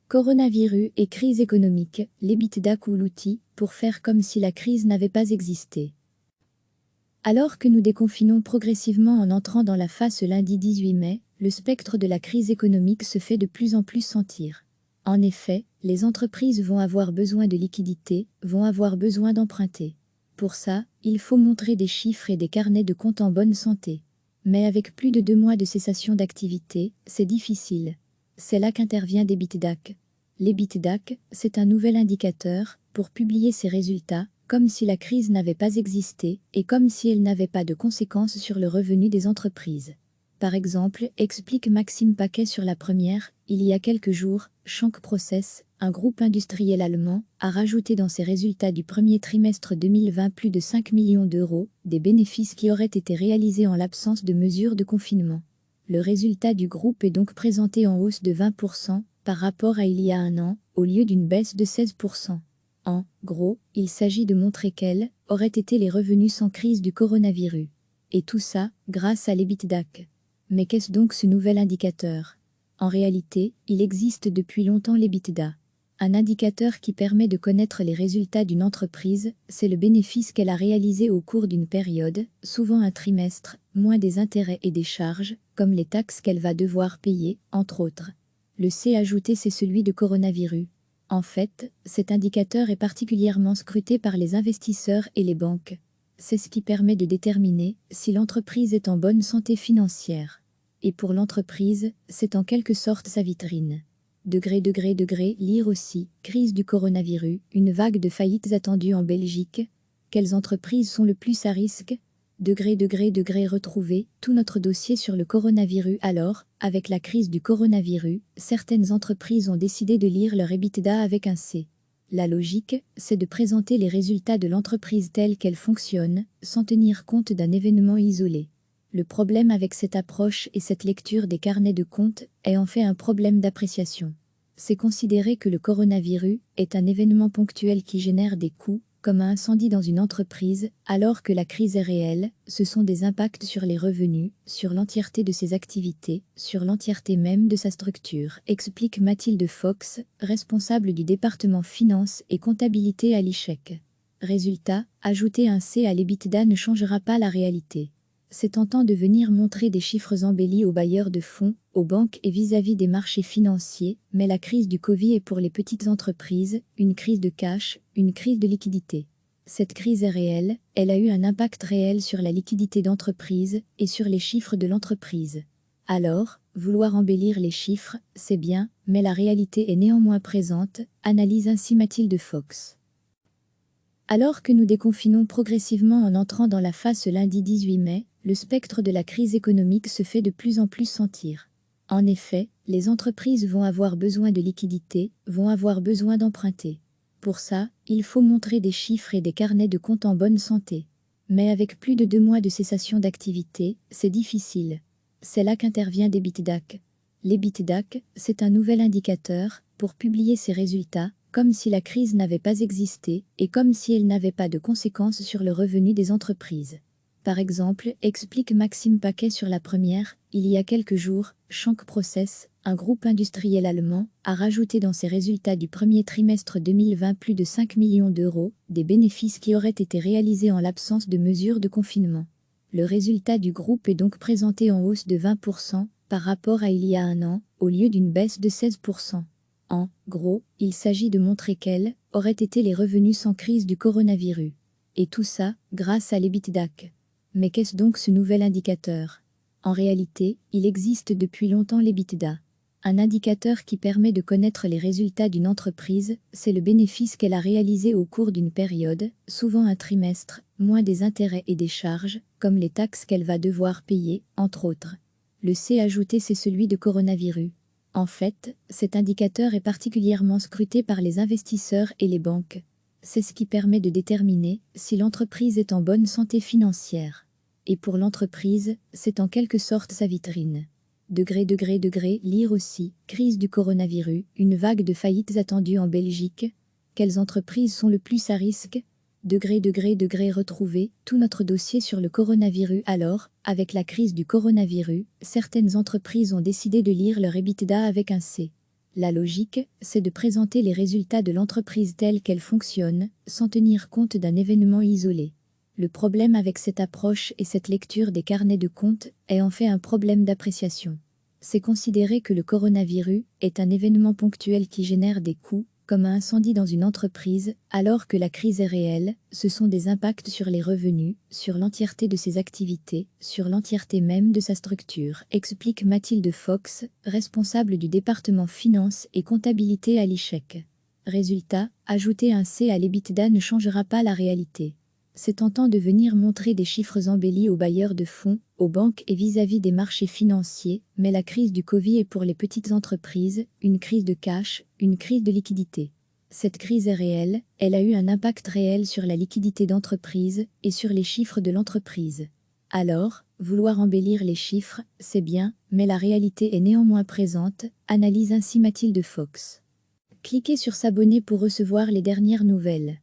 Coronavirus et crise économique, l'EBITDA ou l'outil pour faire comme si la crise n'avait pas existé. Alors que nous déconfinons progressivement en entrant dans la phase ce lundi 18 mai, le spectre de la crise économique se fait de plus en plus sentir. En effet, les entreprises vont avoir besoin de liquidités, vont avoir besoin d'emprunter. Pour ça, il faut montrer des chiffres et des carnets de comptes en bonne santé. Mais avec plus de 2 mois de cessation d'activité, c'est difficile. C'est là qu'intervient l'EBITDAC. L'EBITDAC, c'est un nouvel indicateur pour publier ses résultats, comme si la crise n'avait pas existé et comme si elle n'avait pas de conséquences sur le revenu des entreprises. Par exemple, explique Maxime Paquet sur la première, il y a quelques jours, Schanck Process, un groupe industriel allemand, a rajouté dans ses résultats du premier trimestre 2020 plus de 5 millions d'euros, des bénéfices qui auraient été réalisés en l'absence de mesures de confinement. Le résultat du groupe est donc présenté en hausse de 20% par rapport à il y a un an, au lieu d'une baisse de 16%. En gros, il s'agit de montrer quels auraient été les revenus sans crise du coronavirus. Et tout ça, grâce à l'EBITDAC. Mais qu'est-ce donc ce nouvel indicateur? En réalité, il existe depuis longtemps l'EBITDA. Un indicateur qui permet de connaître les résultats d'une entreprise, c'est le bénéfice qu'elle a réalisé au cours d'une période, souvent un trimestre, moins des intérêts et des charges, comme les taxes qu'elle va devoir payer, entre autres. Le C ajouté, c'est celui de coronavirus. En fait, cet indicateur est particulièrement scruté par les investisseurs et les banques. C'est ce qui permet de déterminer si l'entreprise est en bonne santé financière. Et pour l'entreprise, c'est en quelque sorte sa vitrine. Lire aussi, crise du coronavirus, une vague de faillites attendue en Belgique. Quelles entreprises sont le plus à risque? Retrouver tout notre dossier sur le coronavirus. Alors, avec la crise du coronavirus, certaines entreprises ont décidé de lire leur EBITDA avec un C. La logique, c'est de présenter les résultats de l'entreprise telle qu'elle fonctionne, sans tenir compte d'un événement isolé. Le problème avec cette approche et cette lecture des carnets de comptes est en fait un problème d'appréciation. C'est considérer que le coronavirus est un événement ponctuel qui génère des coûts, comme un incendie dans une entreprise, alors que la crise est réelle, ce sont des impacts sur les revenus, sur l'entièreté de ses activités, sur l'entièreté même de sa structure, explique Mathilde Fox, responsable du département finance et comptabilité à l'ICHEC. Résultat, ajouter un C à l'EBITDA ne changera pas la réalité. C'est tentant de venir montrer des chiffres embellis aux bailleurs de fonds, aux banques et vis-à-vis des marchés financiers, mais la crise du Covid est pour les petites entreprises une crise de cash, une crise de liquidité. Cette crise est réelle, elle a eu un impact réel sur la liquidité d'entreprise et sur les chiffres de l'entreprise. Alors, vouloir embellir les chiffres, c'est bien, mais la réalité est néanmoins présente, analyse ainsi Mathilde Fox. Alors que nous déconfinons progressivement en entrant dans la phase ce lundi 18 mai, le spectre de la crise économique se fait de plus en plus sentir. En effet, les entreprises vont avoir besoin de liquidités, vont avoir besoin d'emprunter. Pour ça, il faut montrer des chiffres et des carnets de comptes en bonne santé. Mais avec plus de 2 mois de cessation d'activité, c'est difficile. C'est là qu'intervient l'EBITDAC. L'EBITDAC, c'est un nouvel indicateur pour publier ses résultats, comme si la crise n'avait pas existé et comme si elle n'avait pas de conséquences sur le revenu des entreprises. Par exemple, explique Maxime Paquet sur la première, il y a quelques jours, Schanck Process, un groupe industriel allemand, a rajouté dans ses résultats du premier trimestre 2020 plus de 5 millions d'euros, des bénéfices qui auraient été réalisés en l'absence de mesures de confinement. Le résultat du groupe est donc présenté en hausse de 20% par rapport à il y a un an, au lieu d'une baisse de 16%. En gros, il s'agit de montrer quels auraient été les revenus sans crise du coronavirus. Et tout ça, grâce à l'EBITDAC. Mais qu'est-ce donc ce nouvel indicateur? En réalité, il existe depuis longtemps l'EBITDA. Un indicateur qui permet de connaître les résultats d'une entreprise, c'est le bénéfice qu'elle a réalisé au cours d'une période, souvent un trimestre, moins des intérêts et des charges, comme les taxes qu'elle va devoir payer, entre autres. Le C ajouté, c'est celui de coronavirus. En fait, cet indicateur est particulièrement scruté par les investisseurs et les banques. C'est ce qui permet de déterminer si l'entreprise est en bonne santé financière. Et pour l'entreprise, c'est en quelque sorte sa vitrine. Lire aussi, crise du coronavirus, une vague de faillites attendue en Belgique. Quelles entreprises sont le plus à risque? Retrouver tout notre dossier sur le coronavirus. Alors, avec la crise du coronavirus, certaines entreprises ont décidé de lire leur EBITDA avec un C. La logique, c'est de présenter les résultats de l'entreprise telle qu'elle fonctionne, sans tenir compte d'un événement isolé. Le problème avec cette approche et cette lecture des carnets de comptes est en fait un problème d'appréciation. C'est considérer que le coronavirus est un événement ponctuel qui génère des coûts, comme un incendie dans une entreprise, alors que la crise est réelle, ce sont des impacts sur les revenus, sur l'entièreté de ses activités, sur l'entièreté même de sa structure, explique Mathilde Fox, responsable du département finance et comptabilité à l'ICHEC. Résultat, ajouter un C à l'EBITDA ne changera pas la réalité. C'est tentant de venir montrer des chiffres embellis aux bailleurs de fonds, aux banques et vis-à-vis des marchés financiers, mais la crise du Covid est pour les petites entreprises une crise de cash, une crise de liquidité. Cette crise est réelle, elle a eu un impact réel sur la liquidité d'entreprise et sur les chiffres de l'entreprise. Alors, vouloir embellir les chiffres, c'est bien, mais la réalité est néanmoins présente, analyse ainsi Mathilde Fox. Cliquez sur s'abonner pour recevoir les dernières nouvelles.